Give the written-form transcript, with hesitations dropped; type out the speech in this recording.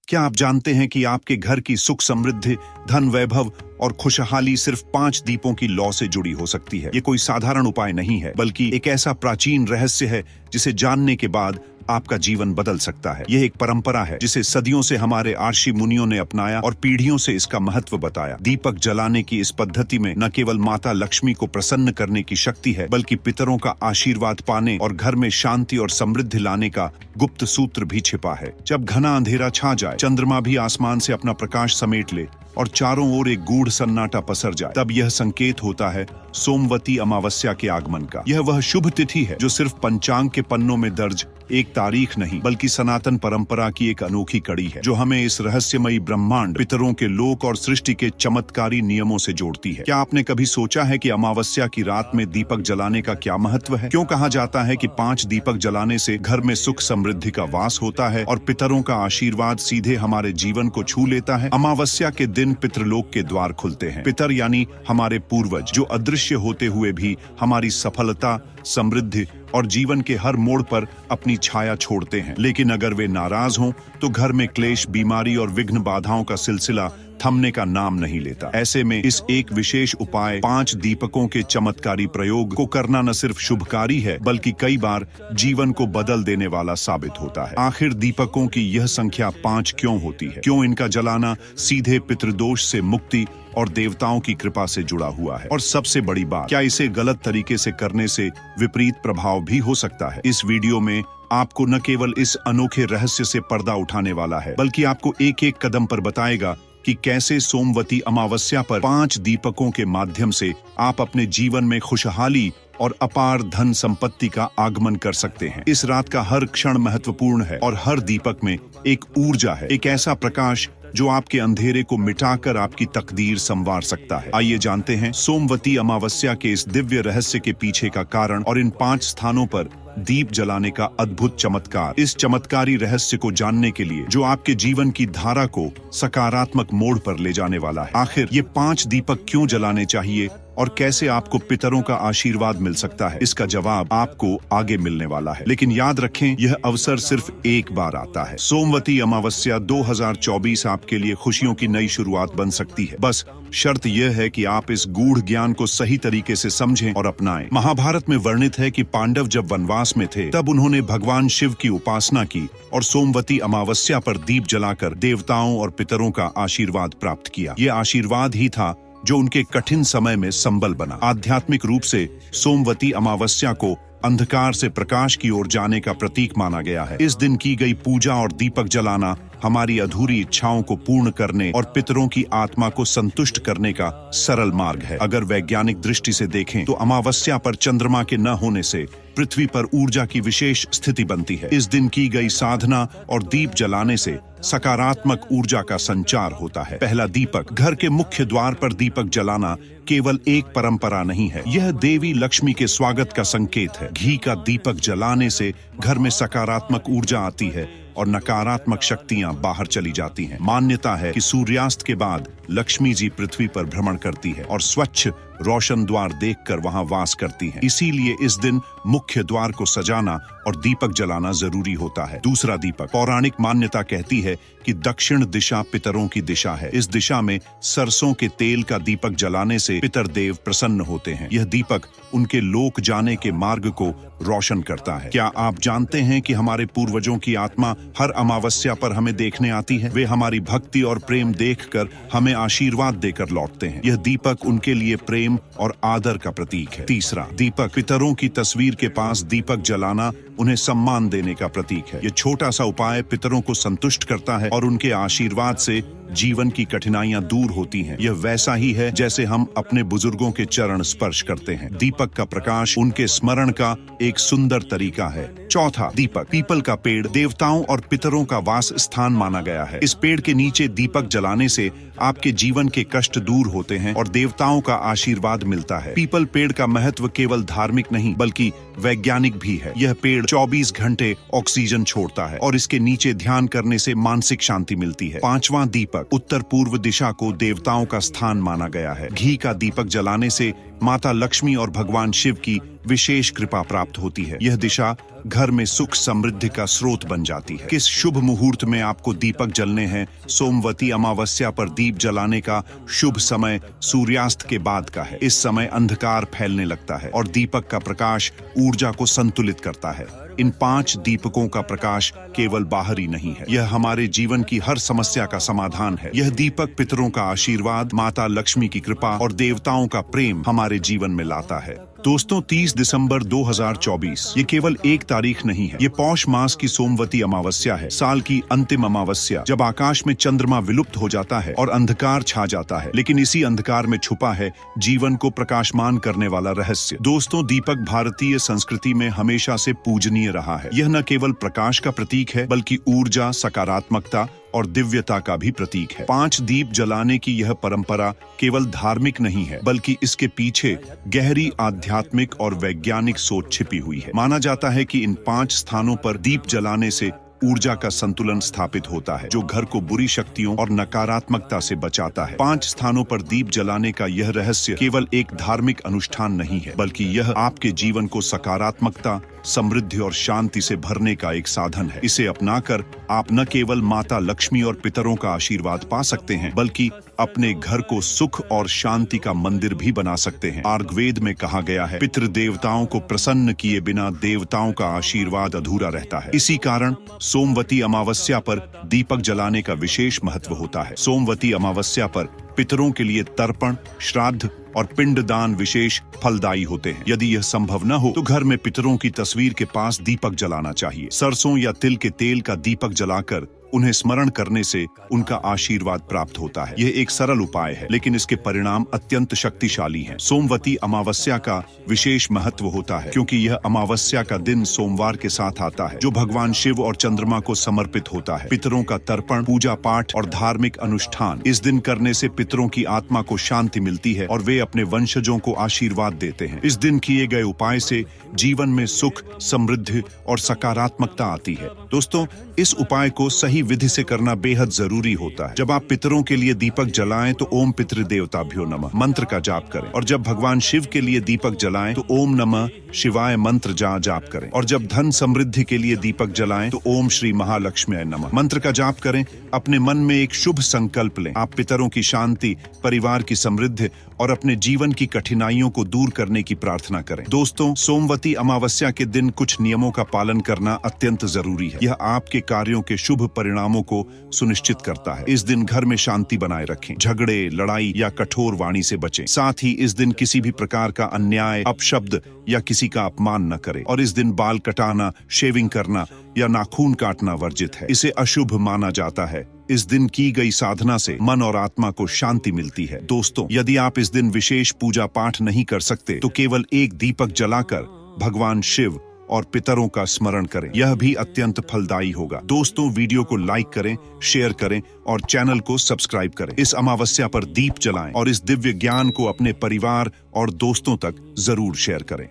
क्या आप जानते हैं कि आपके घर की सुख समृद्धि, धन वैभव और खुशहाली सिर्फ 5 दीपों की लौ से जुड़ी हो सकती है? ये कोई साधारण उपाय नहीं है, बल्कि एक ऐसा प्राचीन रहस्य है जिसे जानने के बाद आपका जीवन बदल सकता है। यह एक परंपरा है जिसे सदियों से हमारे आर्षि मुनियों ने अपनाया और पीढ़ियों से इसका महत्व बताया। दीपक जलाने की इस पद्धति में न केवल माता लक्ष्मी को प्रसन्न करने की शक्ति है, बल्कि पितरों का आशीर्वाद पाने और घर में शांति और समृद्धि लाने का गुप्त सूत्र भी छिपा है। जब घना अंधेरा छा जाए, चंद्रमा भी आसमान से अपना प्रकाश समेट ले और चारों ओर एक गूढ़ सन्नाटा पसर जाए, तब यह संकेत होता है सोमवती अमावस्या के आगमन का। यह वह शुभ तिथि है जो सिर्फ पंचांग के पन्नों में दर्ज एक तारीख नहीं, बल्कि सनातन परंपरा की एक अनोखी कड़ी है, जो हमें इस रहस्यमयी ब्रह्मांड, पितरों के लोक और सृष्टि के चमत्कारी नियमों से जोड़ती है। क्या आपने कभी सोचा है कि अमावस्या की रात में दीपक जलाने का क्या महत्व है? क्यों कहा जाता है कि 5 दीपक जलाने से घर में सुख समृद्धि का वास होता है और पितरों का आशीर्वाद सीधे हमारे जीवन को छू लेता है? अमावस्या के दिन पितृलोक के द्वार खुलते हैं। पितर यानी हमारे पूर्वज, जो अदृश्य होते हुए भी हमारी सफलता, समृद्धि और जीवन के हर मोड़ पर अपनी छाया छोड़ते हैं। लेकिन अगर वे नाराज हों तो घर में क्लेश, बीमारी और विघ्न बाधाओं का सिलसिला थमने का नाम नहीं लेता। ऐसे में इस एक विशेष उपाय 5 दीपकों के चमत्कारी प्रयोग को करना न सिर्फ शुभकारी है, बल्कि कई बार जीवन को बदल देने वाला साबित होता है। आखिर दीपकों की यह संख्या 5 क्यों होती है? क्यों इनका जलाना सीधे पितृदोष से मुक्ति और देवताओं की कृपा से जुड़ा हुआ है? और सबसे बड़ी बात, क्या इसे गलत तरीके से करने से विपरीत प्रभाव भी हो सकता है? इस वीडियो में आपको न केवल इस अनोखे रहस्य से पर्दा उठाने वाला है, बल्कि आपको एक-एक कदम पर बताएगा कि कैसे सोमवती अमावस्या पर 5 दीपकों के माध्यम से आप अपने जीवन में खुशहाली और अपार धन संपत्ति का आगमन कर सकते हैं। इस रात का हर क्षण महत्वपूर्ण है और हर दीपक में एक ऊर्जा है, एक ऐसा प्रकाश जो आपके अंधेरे को मिटाकर आपकी तकदीर संवार सकता है। आइए जानते हैं सोमवती अमावस्या के इस दिव्य रहस्य के पीछे का कारण और इन 5 स्थानों पर दीप जलाने का अद्भुत चमत्कार। इस चमत्कारी रहस्य को जानने के लिए, जो आपके जीवन की धारा को सकारात्मक मोड़ पर ले जाने वाला है। आखिर ये 5 दीपक क्यों जलाने चाहिए और कैसे आपको पितरों का आशीर्वाद मिल सकता है, इसका जवाब आपको आगे मिलने वाला है। लेकिन याद रखें, यह अवसर सिर्फ एक बार आता है। सोमवती अमावस्या 2024 आपके लिए खुशियों की नई शुरुआत बन सकती है। बस शर्त यह है कि आप इस गूढ़ ज्ञान को सही तरीके से समझें और अपनाएं। महाभारत में वर्णित है कि पांडव जब वनवास में थे, तब उन्होंने भगवान शिव की उपासना की और सोमवती अमावस्या पर दीप जलाकर देवताओं और पितरों का आशीर्वाद प्राप्त किया। ये आशीर्वाद ही था जो उनके कठिन समय में संबल बना। आध्यात्मिक रूप से सोमवती अमावस्या को अंधकार से प्रकाश की ओर जाने का प्रतीक माना गया है। इस दिन की गई पूजा और दीपक जलाना हमारी अधूरी इच्छाओं को पूर्ण करने और पितरों की आत्मा को संतुष्ट करने का सरल मार्ग है। अगर वैज्ञानिक दृष्टि से देखें तो अमावस्या पर चंद्रमा के न होने से पृथ्वी पर ऊर्जा की विशेष स्थिति बनती है। इस दिन की गई साधना और दीप जलाने से सकारात्मक ऊर्जा का संचार होता है। पहला दीपक। घर के मुख्य द्वार पर दीपक जलाना केवल एक परंपरा नहीं है, यह देवी लक्ष्मी के स्वागत का संकेत है। घी का दीपक जलाने से घर में सकारात्मक ऊर्जा आती है और नकारात्मक शक्तियां बाहर चली जाती हैं। मान्यता है कि सूर्यास्त के बाद लक्ष्मी जी पृथ्वी पर भ्रमण करती है और स्वच्छ रोशन द्वार देखकर वहां वास करती हैं। इसीलिए इस दिन मुख्य द्वार को सजाना और दीपक जलाना जरूरी होता है। दूसरा दीपक। पौराणिक मान्यता कहती है कि दक्षिण दिशा पितरों की दिशा है। इस दिशा में सरसों के तेल का दीपक जलाने से पितर देव प्रसन्न होते हैं। यह दीपक उनके लोक जाने के मार्ग को रोशन करता है। क्या आप जानते हैं कि हमारे पूर्वजों की आत्मा हर अमावस्या पर हमें देखने आती है? वे हमारी भक्ति और प्रेम देखकर हमें आशीर्वाद देकर लौटते हैं। यह दीपक उनके लिए प्रेम और आदर का प्रतीक है। तीसरा दीपक। पितरों की तस्वीर के पास दीपक जलाना उन्हें सम्मान देने का प्रतीक है। यह छोटा सा उपाय पितरों को संतुष्ट करता है और उनके आशीर्वाद से जीवन की कठिनाइयां दूर होती हैं। यह वैसा ही है जैसे हम अपने बुजुर्गों के चरण स्पर्श करते हैं। दीपक का प्रकाश उनके स्मरण का एक सुंदर तरीका है। चौथा दीपक। पीपल का पेड़ देवताओं और पितरों का वास स्थान माना गया है। इस पेड़ के नीचे दीपक जलाने से आपके जीवन के कष्ट दूर होते हैं और देवताओं का आशीर्वाद मिलता है। पीपल पेड़ का महत्व केवल धार्मिक नहीं, बल्कि वैज्ञानिक भी है। यह पेड़ 24 घंटे ऑक्सीजन छोड़ता है और इसके नीचे ध्यान करने से मानसिक शांति मिलती है। पांचवा दीपक। उत्तर पूर्व दिशा को देवताओं का स्थान माना गया है। घी का दीपक जलाने से माता लक्ष्मी और भगवान शिव की विशेष कृपा प्राप्त होती है। यह दिशा घर में सुख समृद्धि का स्रोत बन जाती है। किस शुभ मुहूर्त में आपको दीपक जलने हैं? सोमवती अमावस्या पर दीप जलाने का शुभ समय सूर्यास्त के बाद का है। इस समय अंधकार फैलने लगता है और दीपक का प्रकाश ऊर्जा को संतुलित करता है। इन 5 दीपकों का प्रकाश केवल बाहरी नहीं है, यह हमारे जीवन की हर समस्या का समाधान है। यह दीपक पितरों का आशीर्वाद, माता लक्ष्मी की कृपा और देवताओं का प्रेम हमारे जीवन में लाता है। दोस्तों, 30 दिसंबर 2024 ये केवल एक तारीख नहीं है, ये पौष मास की सोमवती अमावस्या है, साल की अंतिम अमावस्या, जब आकाश में चंद्रमा विलुप्त हो जाता है और अंधकार छा जाता है। लेकिन इसी अंधकार में छुपा है जीवन को प्रकाशमान करने वाला रहस्य। दोस्तों, दीपक भारतीय संस्कृति में हमेशा से पूजनीय रहा है। यह न केवल प्रकाश का प्रतीक है, बल्कि ऊर्जा, सकारात्मकता और दिव्यता का भी प्रतीक है। 5 दीप जलाने की यह परंपरा केवल धार्मिक नहीं है, बल्कि इसके पीछे गहरी आध्यात्मिक और वैज्ञानिक सोच छिपी हुई है। माना जाता है कि इन 5 स्थानों पर दीप जलाने से ऊर्जा का संतुलन स्थापित होता है, जो घर को बुरी शक्तियों और नकारात्मकता से बचाता है। 5 स्थानों पर दीप जलाने का यह रहस्य केवल एक धार्मिक अनुष्ठान नहीं है, बल्कि यह आपके जीवन को सकारात्मकता, समृद्धि और शांति से भरने का एक साधन है। इसे अपनाकर आप न केवल माता लक्ष्मी और पितरों का आशीर्वाद पा सकते हैं, बल्कि अपने घर को सुख और शांति का मंदिर भी बना सकते हैं। आर्गवेद में कहा गया है, पितृ देवताओं को प्रसन्न किए बिना देवताओं का आशीर्वाद अधूरा रहता है। इसी कारण सोमवती अमावस्या पर दीपक जलाने का विशेष महत्व होता है। सोमवती अमावस्या पर पितरों के लिए तर्पण, श्राद्ध और पिंडदान विशेष फलदायी होते हैं। यदि यह संभव न हो तो घर में पितरों की तस्वीर के पास दीपक जलाना चाहिए। सरसों या तिल के तेल का दीपक जलाकर उन्हें स्मरण करने से उनका आशीर्वाद प्राप्त होता है। यह एक सरल उपाय है, लेकिन इसके परिणाम अत्यंत शक्तिशाली हैं। सोमवती अमावस्या का विशेष महत्व होता है, क्योंकि यह अमावस्या का दिन सोमवार के साथ आता है, जो भगवान शिव और चंद्रमा को समर्पित होता है। पितरों का तर्पण, पूजा पाठ और धार्मिक अनुष्ठान इस दिन करने से पितरों की आत्मा को शांति मिलती है और वे अपने वंशजों को आशीर्वाद देते हैं। इस दिन किए गए उपाय से जीवन में सुख, समृद्धि और सकारात्मकता आती है। दोस्तों, इस उपाय को सही विधि से करना बेहद जरूरी होता है। जब आप पितरों के लिए दीपक जलाएं तो ओम पितृदेवताभ्यो नमः मंत्र का जाप करें, और जब भगवान शिव के लिए दीपक जलाएं तो ओम नमः शिवाय मंत्र जाप करें, और जब धन समृद्धि के लिए दीपक जलाएं तो ओम श्री महालक्ष्मी नमः मंत्र का जाप करें। अपने मन में एक शुभ संकल्प लें। आप पितरों की शांति, परिवार की समृद्धि और अपने जीवन की कठिनाइयों को दूर करने की प्रार्थना करें। दोस्तों, सोमवती अमावस्या के दिन कुछ नियमों का पालन करना अत्यंत जरूरी है। यह आपके कार्यों के शुभ परिणामों को सुनिश्चित करता है। इस दिन घर में शांति बनाए रखें, झगड़े, लड़ाई या कठोर वाणी से बचें। साथ ही इस दिन किसी भी प्रकार का अन्याय, अपशब्द या किसी का अपमान न करें। और इस दिन बाल कटाना, शेविंग करना या नाखून काटना वर्जित है। इसे अशुभ माना जाता है। इस दिन की गई साधना से मन और आत्मा को शांति मिलती है। दोस्तों, यदि आप इस दिन विशेष पूजा पाठ नहीं कर सकते तो केवल एक दीपक जलाकर भगवान शिव और पितरों का स्मरण करें, यह भी अत्यंत फलदायी होगा। दोस्तों, वीडियो को लाइक करें, शेयर करें और चैनल को सब्सक्राइब करें। इस अमावस्या पर दीप जलाएं और इस दिव्य ज्ञान को अपने परिवार और दोस्तों तक जरूर शेयर करें।